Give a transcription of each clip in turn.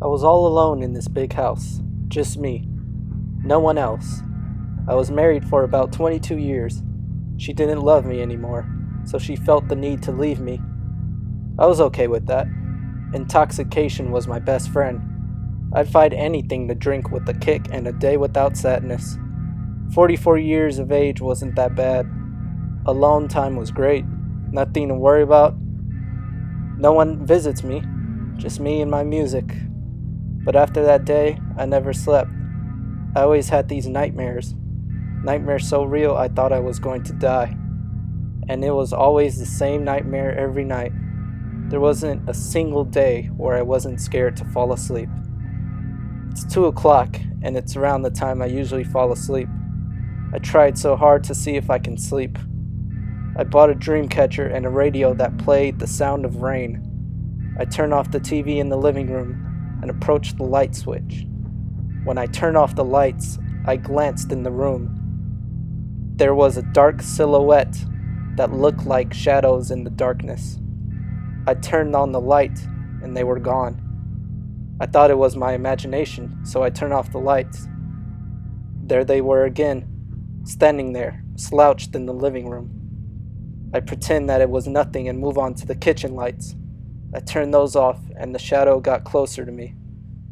I was all alone in this big house. Just me. No one else. I was married for about 22 years. She didn't love me anymore, so she felt the need to leave me. I was okay with that. Intoxication was my best friend. I'd fight anything to drink with a kick and a day without sadness. 44 years of age wasn't that bad. Alone time was great. Nothing to worry about. No one visits me. Just me and my music. But after that day, I never slept. I always had these nightmares. Nightmares so real I thought I was going to die. And it was always the same nightmare every night. There wasn't a single day where I wasn't scared to fall asleep. It's 2 o'clock, and it's around the time I usually fall asleep. I tried so hard to see if I can sleep. I bought a dream catcher and a radio that played the sound of rain. I turned off the TV in the living room and approached the light switch. When I turned off the lights, I glanced in the room. There was a dark silhouette that looked like shadows in the darkness. I turned on the light, and they were gone. I thought it was my imagination, so I turned off the lights. There they were again, standing there, slouched in the living room. I pretend that it was nothing and move on to the kitchen lights. I turned those off, and the shadow got closer to me.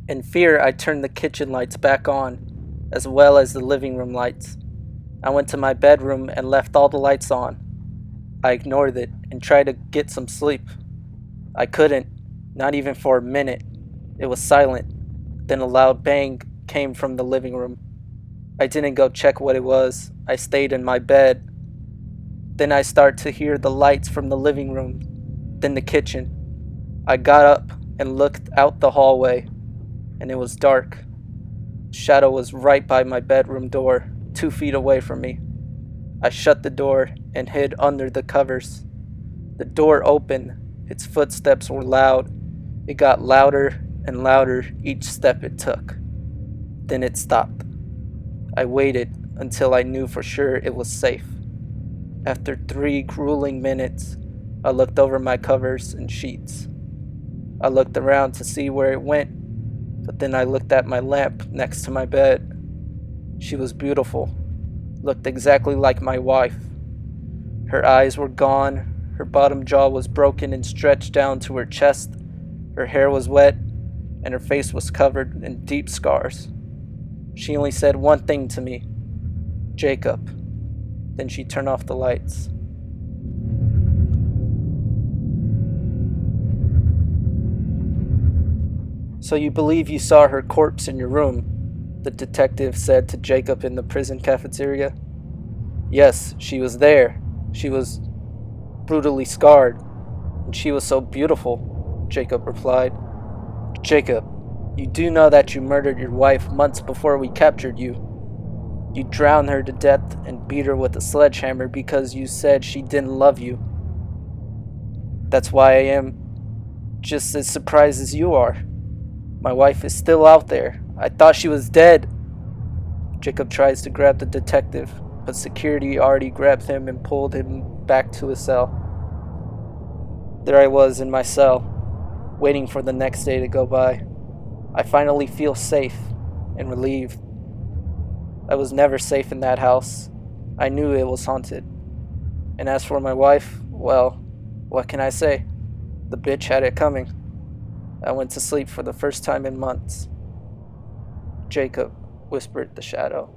In fear, I turned the kitchen lights back on, as well as the living room lights. I went to my bedroom and left all the lights on. I ignored it and tried to get some sleep. I couldn't, not even for a minute. It was silent. Then a loud bang came from the living room. I didn't go check what it was. I stayed in my bed. Then I started to hear the lights from the living room, then the kitchen. I got up and looked out the hallway, and it was dark. Shadow was right by my bedroom door, 2 feet away from me. I shut the door and hid under the covers. The door opened. Its footsteps were loud. It got louder and louder each step it took. Then it stopped. I waited until I knew for sure it was safe. After 3 grueling minutes, I looked over my covers and sheets. I looked around to see where it went, but then I looked at my lamp next to my bed. She was beautiful, looked exactly like my wife. Her eyes were gone, her bottom jaw was broken and stretched down to her chest, her hair was wet, and her face was covered in deep scars. She only said one thing to me, "Jacob." Then she turned off the lights. "So you believe you saw her corpse in your room?" the detective said to Jacob in the prison cafeteria. "Yes, she was there. She was brutally scarred, and she was so beautiful," Jacob replied. "Jacob, you do know that you murdered your wife months before we captured you. You drowned her to death and beat her with a sledgehammer because you said she didn't love you. That's why I am just as surprised as you are. My wife is still out there. I thought she was dead." Jacob tries to grab the detective, but security already grabbed him and pulled him back to his cell. There I was in my cell, waiting for the next day to go by. I finally feel safe and relieved. I was never safe in that house. I knew it was haunted. And as for my wife, well, what can I say? The bitch had it coming. I went to sleep for the first time in months. "Jacob," whispered the shadow.